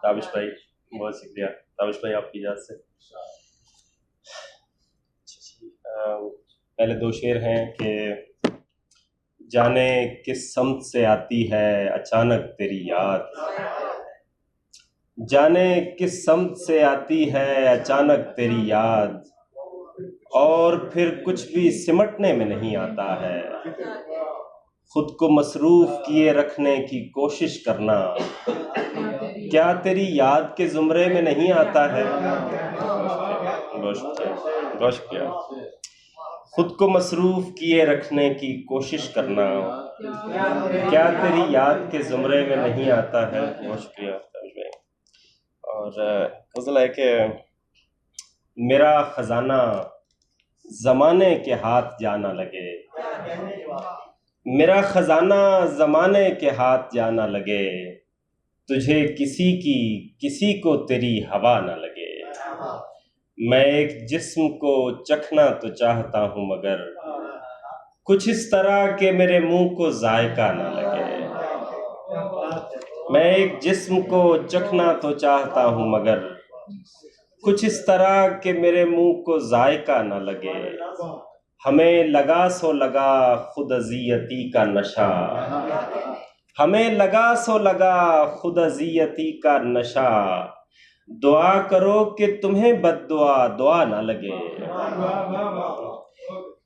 تابش بھائی بہت شکریہ. تابش بھائی آپ کی اجازت سے پہلے دو شعر ہیں کہ جانے کس سمت سے آتی ہے اچانک تیری یاد، جانے کس سمت سے آتی ہے اچانک تیری یاد، اور پھر کچھ بھی سمٹنے میں نہیں آتا ہے. خود کو مصروف کیے رکھنے کی کوشش کرنا کیا تیری یاد کے زمرے میں نہیں آتا ہے؟ بہت شکریہ بہت شکریہ. خود کو مصروف کیے رکھنے کی کوشش کرنا کیا تیری یاد کے زمرے میں نہیں آتا ہے؟ بہت شکریہ. اور غزل ہے کہ میرا خزانہ زمانے کے ہاتھ جانا لگے، میرا خزانہ زمانے کے ہاتھ جانا لگے، تجھے کسی کو تیری ہوا نہ لگے. میں ایک جسم کو چکھنا تو چاہتا ہوں مگر کچھ اس طرح کہ میرے منہ کو ذائقہ نہ لگے. میں ایک جسم کو چکھنا تو چاہتا ہوں مگر کچھ اس طرح کہ میرے منہ کو ذائقہ نہ لگے. ہمیں لگا سو لگا خود اذیتی کا نشہ، ہمیں لگا سو لگا خود اذیتی کا نشہ، دعا کرو کہ تمہیں بد دعا نہ لگے.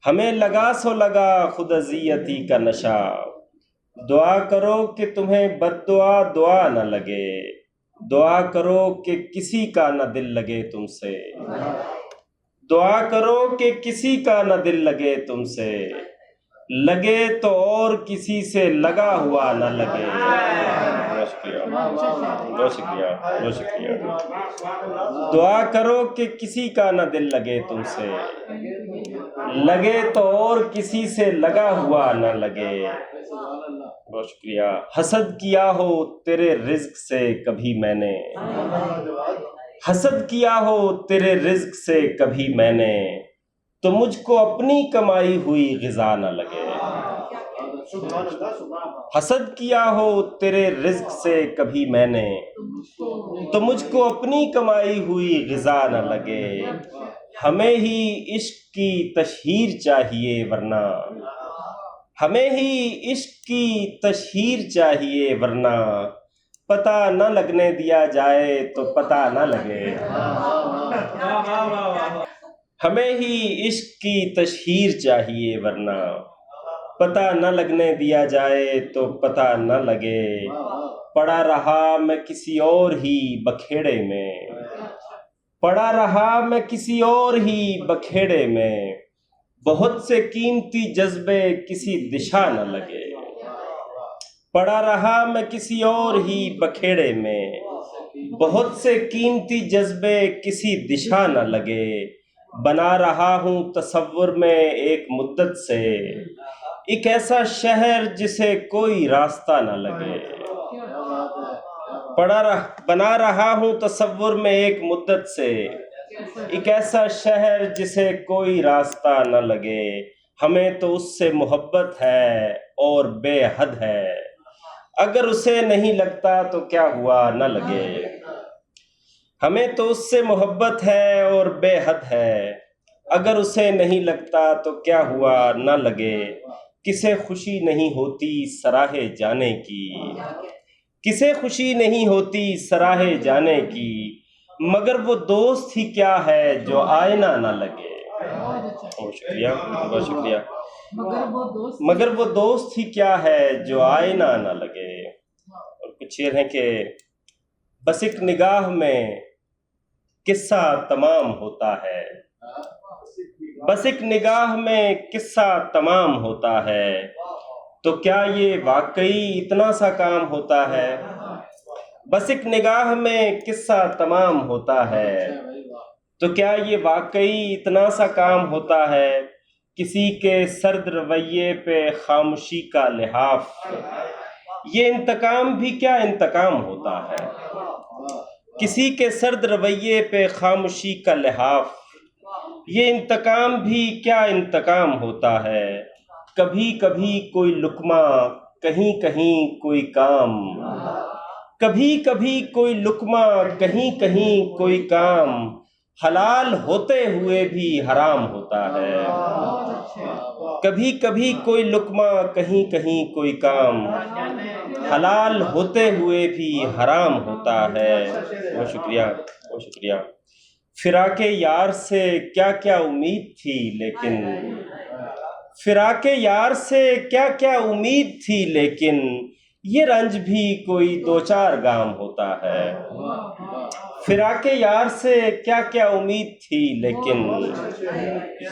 ہمیں لگا سو لگا خود اذیتی کا نشہ، دعا کرو کہ تمہیں بد دعا نہ لگے. دعا کرو کہ کسی کا نہ دل لگے تم سے، دعا کرو کہ کسی کا نہ دل لگے تم سے، لگے تو اور کسی سے لگا ہوا نہ لگے. بہت شکریہ بہت شکریہ بہت شکریہ. دعا کرو کہ کسی کا نہ دل لگے تم سے، لگے تو اور کسی سے لگا ہوا نہ لگے. بہت شکریہ. حسد کیا ہو تیرے رزق سے کبھی میں نے، حسد کیا ہو تیرے رزق سے کبھی میں نے، تو مجھ کو اپنی کمائی ہوئی غذا نہ لگے. حسد کیا ہو تیرے رزق سے کبھی میں نے، تو مجھ کو اپنی کمائی ہوئی غذا نہ لگے. ہمیں ہی عشق کی تشہیر چاہیے ورنہ، ہمیں ہی عشق کی تشہیر چاہیے ورنہ پتہ نہ لگنے دیا جائے تو پتہ نہ لگے. ہمیں ہی عشق کی تشہیر چاہیے ورنہ پتہ نہ لگنے دیا جائے تو پتہ نہ لگے. پڑا رہا میں کسی اور ہی بکھیڑے میں، پڑا رہا میں کسی اور ہی بکھیڑے میں، بہت سے قیمتی جذبے کسی دشا نہ لگے. پڑا رہا میں کسی اور ہی بکھیڑے میں، بہت سے قیمتی جذبے کسی دشا نہ لگے. بنا رہا ہوں تصور میں ایک مدت سے ایک ایسا شہر جسے کوئی راستہ نہ لگے. بنا رہا ہوں تصور میں ایک مدت سے ایک ایسا شہر جسے کوئی راستہ نہ لگے. ہمیں تو اس سے محبت ہے اور بے حد ہے، اگر اسے نہیں لگتا تو کیا ہوا نہ لگے. ہمیں تو اس سے محبت ہے اور بے حد ہے، اگر اسے نہیں لگتا تو کیا ہوا نہ لگے. کسے خوشی نہیں ہوتی سراہے جانے کی، کسے خوشی نہیں ہوتی سراہے جانے کی، مگر وہ دوست ہی کیا ہے جو آئینہ نہ لگے. بہت شکریہ بہت شکریہ. مگر وہ دوست ہی کیا ہے جو آئینہ نہ لگے. اور کچھ شعر ہیں کہ بس ایک نگاہ میں قصہ تمام ہوتا ہے، بس ایک نگاہ میں قصہ تمام ہوتا ہے، تو کیا یہ واقعی اتنا سا کام ہوتا ہے. بس ایک نگاہ میں قصہ تمام ہوتا ہے، تو کیا یہ واقعی اتنا سا کام ہوتا ہے. کسی کے سرد رویے پہ خاموشی کا لحاف، یہ انتقام بھی کیا انتقام ہوتا ہے. کسی کے سرد رویے پہ خاموشی کا لحاف، یہ انتقام بھی کیا انتقام ہوتا ہے. کبھی کبھی کوئی لقمہ، کہیں کہیں کوئی کام، کبھی کبھی کوئی لقمہ کہیں کہیں کوئی کام حلال ہوتے ہوئے بھی حرام ہوتا ہے. کبھی کبھی کوئی لقمہ کہیں کہیں کوئی کام حلال ہوتے ہوئے بھی حرام ہوتا ہے. بہت شکریہ، بہت شکریہ. فراق یار سے کیا کیا امید تھی لیکن فراق یار سے کیا کیا امید تھی لیکن یہ رنج بھی کوئی دو چار گام ہوتا ہے. فراق یار سے کیا کیا امید تھی لیکن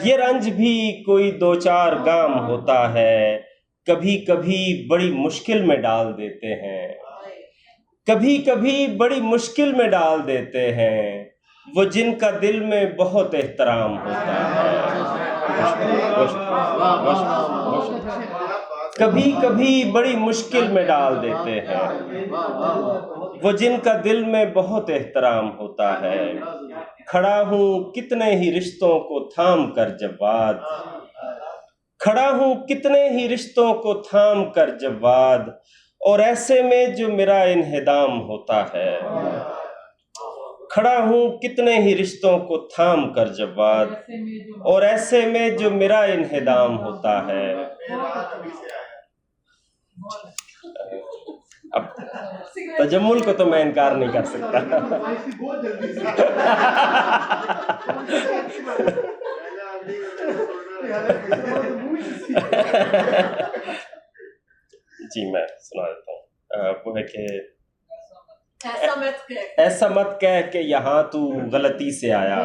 یہ رنج بھی کوئی دو چار گام ہوتا ہے. کبھی کبھی بڑی مشکل میں ڈال دیتے ہیں، کبھی کبھی بڑی مشکل میں ڈال دیتے ہیں وہ جن کا دل میں بہت احترام ہوتا ہے. کبھی کبھی بڑی مشکل میں ڈال دیتے ہیں وہ جن کا دل میں بہت احترام ہوتا ہے. کھڑا ہوں کتنے ہی رشتوں کو تھام کر جواد، کھڑا ہوں کتنے ہی رشتوں کو تھام کر جواد، اور ایسے میں جو میرا انہدام ہوتا ہے. کھڑا ہوں کتنے ہی رشتوں کو تھام کر جواد، اور ایسے میں جو میرا انہدام ہوتا ہے. اب تجمل کو تو میں انکار نہیں کر سکتا. جی میں سنا دیتا ہوں. وہ ہے کہ ایسا مت کہہ کہ یہاں تو غلطی سے آیا،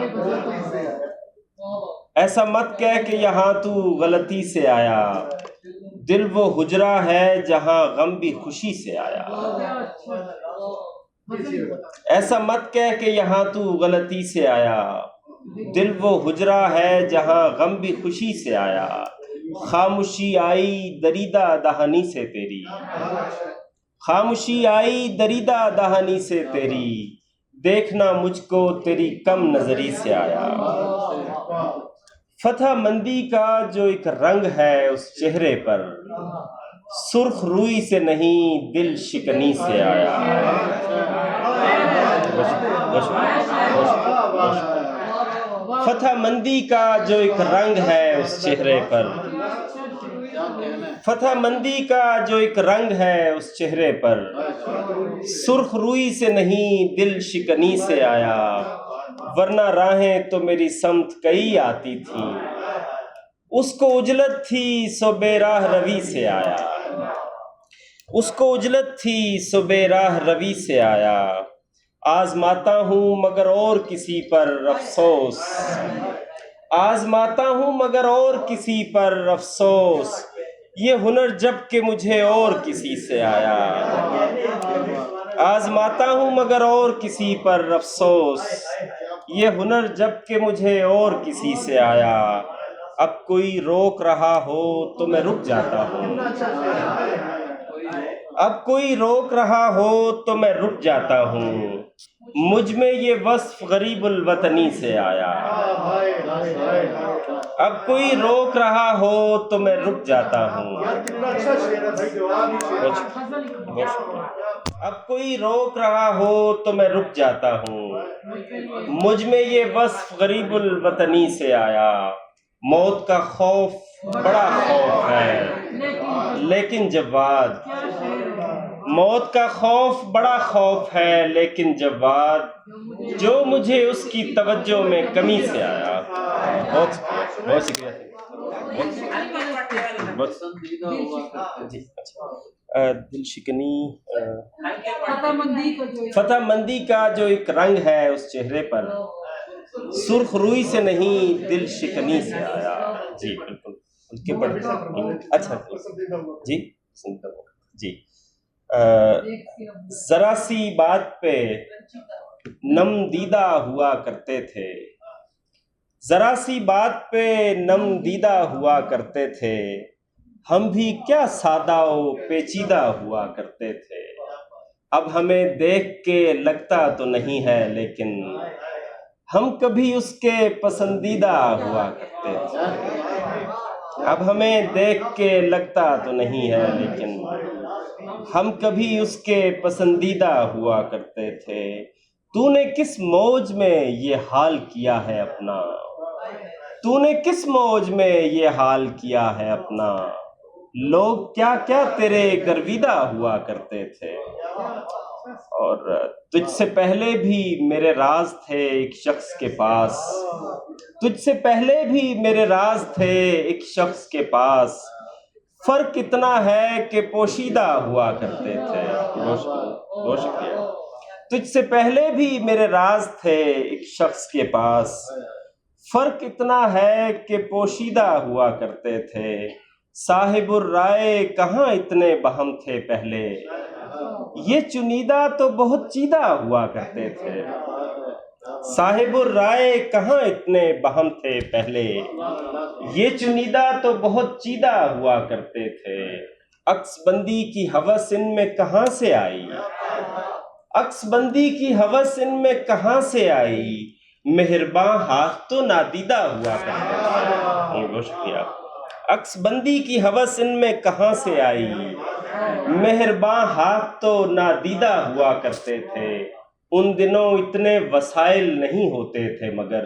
ایسا مت کہہ کہ یہاں تو غلطی سے آیا، دل وہ حجرہ ہے جہاں غم بھی خوشی سے آیا. ایسا مت کہہ کہ یہاں تو غلطی سے آیا، دل وہ حجرہ ہے جہاں غم بھی خوشی سے آیا. خاموشی آئی دریدہ دہانی سے تیری، خاموشی آئی دریدہ دہانی سے تیری، دیکھنا مجھ کو تیری کم نظری سے آیا. فتح مندی کا جو ایک رنگ ہے اس چہرے پر، سرخ روئی سے نہیں دل شکنی سے آیا. فتح مندی کا جو ایک رنگ ہے اس چہرے پر، فتح مندی کا جو ایک رنگ ہے اس چہرے پر، سرخ روئی سے نہیں دل شکنی سے آیا. ورنہ راہیں تو میری سمت کئی آتی تھیں، اس کو اجلت تھی سو بے راہ روی سے آیا. اس کو اجلت تھی سو بے راہ روی سے آیا. آزماتا ہوں مگر اور کسی پر افسوس، آزماتا ہوں مگر اور کسی پر افسوس، یہ ہنر جب کہ مجھے اور کسی سے آیا. آزماتا ہوں مگر اور کسی پر افسوس، یہ ہنر جب کہ مجھے اور کسی سے آیا. اب کوئی روک رہا ہو تو میں رک جاتا ہوں، اب کوئی روک رہا ہو تو میں رک جاتا ہوں، مجھ میں یہ وصف غریب الوطنی سے آیا. اب کوئی روک رہا ہو تو میں رک جاتا ہوں، اب کوئی روک رہا ہو تو میں رک جاتا ہوں، مجھ میں یہ وصف غریب الوطنی سے آیا. موت کا خوف بڑا خوف ہے لیکن جواد، موت کا خوف بڑا خوف ہے لیکن جواد، جو مجھے اس کی توجہ میں کمی سے آیا. بہت شکریہ. دل شکنی، فتح مندی کا جو ایک رنگ ہے اس چہرے پر، سرخ روئی سے نہیں دل شکنی سے آیا. جی بالکل اچھا جی جی. ذرا سی بات پہ نم دیدہ ہوا کرتے تھے، ذرا سی بات پہ نم دیدہ ہوا کرتے تھے، ہم بھی کیا سادہ و پیچیدہ ہوا کرتے تھے. اب ہمیں دیکھ کے لگتا تو نہیں ہے لیکن ہم کبھی اس کے پسندیدہ ہوا کرتے تھے. اب ہمیں دیکھ کے لگتا تو نہیں ہے لیکن ہم کبھی اس کے پسندیدہ ہوا کرتے تھے، تو نے کس موج میں یہ حال کیا ہے اپنا، تو نے کس موج میں یہ حال کیا ہے اپنا، لوگ کیا کیا تیرے گرویدہ ہوا کرتے تھے، اور تجھ سے پہلے بھی میرے راز تھے ایک شخص کے پاس، تجھ سے پہلے بھی میرے راز تھے ایک شخص کے پاس، فرق اتنا ہے کہ پوشیدہ ہوا کرتے تھے۔ بہت شکریہ۔ تجھ سے پہلے بھی میرے راز تھے ایک شخص کے پاس، فرق اتنا ہے کہ پوشیدہ ہوا کرتے تھے، صاحب الرائے کہاں اتنے بہم تھے پہلے، یہ چنیدہ تو بہت چیدہ ہوا کرتے تھے، صاحب الرائے کہاں اتنے بہم تھے پہلے، یہ چنیدہ تو بہت چیدہ ہوا کرتے تھے، عکس بندی کی ہوس ان میں کہاں سے آئی، عکس بندی کی ہوس ان میں کہاں سے آئی، مہرباں ہاتھ تو نادیدہ ہوا کرتے تھے۔ بہت شکریہ۔ عکس بندی کی ہوس ان میں کہاں سے آئی، مہرباں ہاتھ تو نادیدہ ہوا کرتے تھے، ان دنوں اتنے وسائل نہیں ہوتے تھے مگر،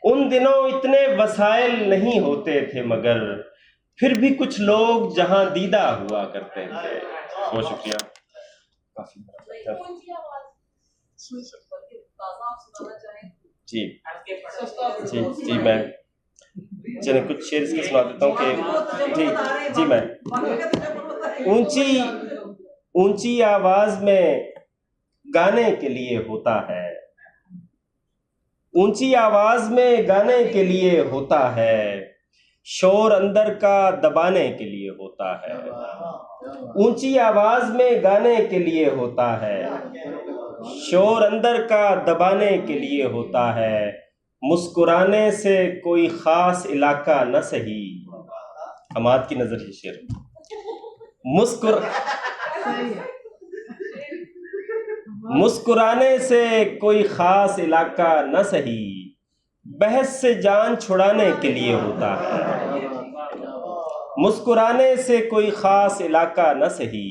ان دنوں اتنے وسائل نہیں ہوتے تھے مگر، پھر بھی کچھ لوگ جہاں دیدہ ہوا کرتے تھے۔ بہت شکریہ۔ جی جی جی میں چلیں کچھ شعر اس کے سنا دیتا ہوں کہ جی میں اونچی آواز میں گانے کے لیے ہوتا ہے، اونچی آواز میں گانے کے لیے ہوتا ہے، شور اندر کا دبانے کے لیے ہوتا ہے، اونچی آواز میں گانے کے لیے ہوتا ہے، شور اندر کا دبانے کے لیے ہوتا ہے، مسکرانے سے کوئی خاص علاقہ نہ سہی، حماد کی نظر یہ شعر، مسکرانے سے کوئی خاص علاقہ نہ سہی، بحث سے جان چھڑانے کے لیے ہوتا ہے، مسکرانے سے کوئی خاص علاقہ نہ سہی،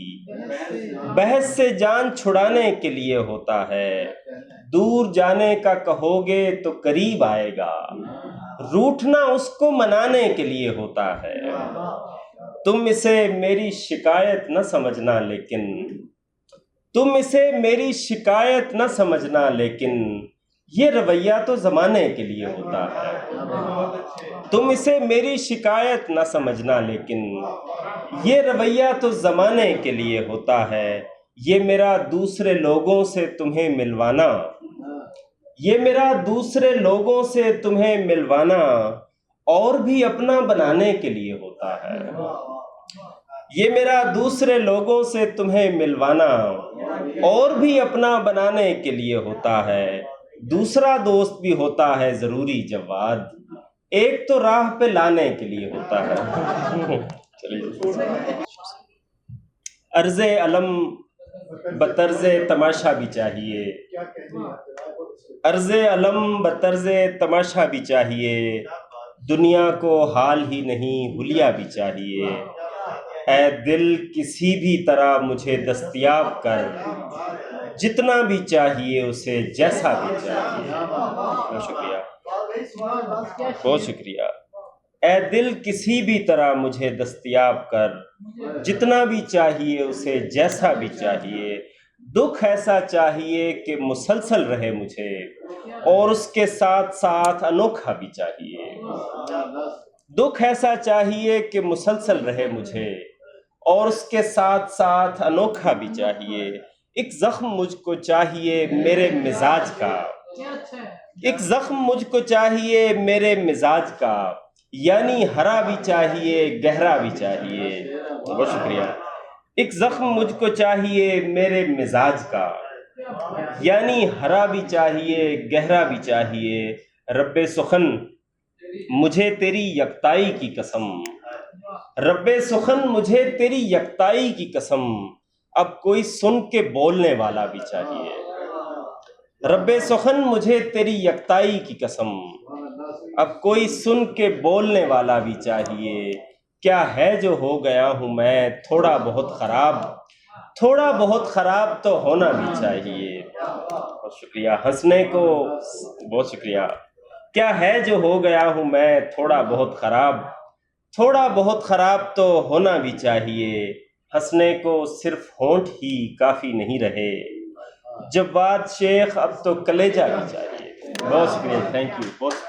بحث سے جان چھڑانے کے لیے ہوتا ہے، دور جانے کا کہو گے تو قریب آئے گا، روٹھنا اس کو منانے کے لیے ہوتا ہے، تم اسے میری شکایت نہ سمجھنا لیکن، تم اسے میری شکایت نہ سمجھنا لیکن، یہ رویہ تو زمانے کے لیے ہوتا ہے، تم اسے میری شکایت نہ سمجھنا لیکن، یہ رویہ تو زمانے کے لیے ہوتا ہے، یہ میرا دوسرے لوگوں سے تمہیں ملوانا، یہ میرا دوسرے لوگوں سے تمہیں ملوانا اور بھی اپنا بنانے کے لیے ہوتا ہے، یہ میرا دوسرے لوگوں سے تمہیں ملوانا اور بھی اپنا بنانے کے لیے ہوتا ہے، دوسرا دوست بھی ہوتا ہے ضروری جواد، ایک تو راہ پہ لانے کے لیے ہوتا ہے۔ عرض علم بطرز تماشا بھی چاہیے، عرض علم بطرز تماشا بھی چاہیے، دنیا کو حال ہی نہیں حلیہ بھی چاہیے، اے دل کسی بھی طرح مجھے دستیاب کر، جتنا بھی چاہیے اسے جیسا بھی چاہیے۔ بہت شکریہ، بہت شکریہ۔ اے دل کسی بھی طرح مجھے دستیاب کر، جتنا بھی چاہیے اسے جیسا بھی چاہیے، دکھ ایسا چاہیے کہ مسلسل رہے مجھے، اور اس کے ساتھ ساتھ انوکھا بھی چاہیے، دکھ ایسا چاہیے کہ مسلسل رہے مجھے، اور اس کے ساتھ ساتھ انوکھا بھی چاہیے، ایک زخم مجھ کو چاہیے میرے مزاج کا، ایک زخم مجھ کو چاہیے میرے مزاج کا، یعنی ہرا بھی چاہیے گہرا بھی چاہیے۔ بہت شکریہ۔ ایک زخم مجھ کو چاہیے میرے مزاج کا، یعنی ہرا بھی چاہیے گہرا بھی چاہیے، رب سخن مجھے تیری یکتائی کی قسم، رب سخن مجھے تیری یکتائی کی قسم، اب کوئی سن کے بولنے والا بھی چاہیے، رب سخن مجھے تیری یکتائی کی قسم، اب کوئی سن کے بولنے والا بھی چاہیے، کیا ہے جو ہو گیا ہوں میں تھوڑا بہت خراب، تھوڑا بہت خراب تو ہونا بھی چاہیے۔ بہت شکریہ، ہنسنے کو بہت شکریہ۔ کیا ہے جو ہو گیا ہوں میں تھوڑا بہت خراب، تھوڑا بہت خراب تو ہونا بھی چاہیے، ہنسنے کو صرف ہونٹ ہی کافی نہیں رہے، جواد شیخ اب تو کلیجہ بھی چاہیے۔ بہت شکریہ، تھینک یو، بہت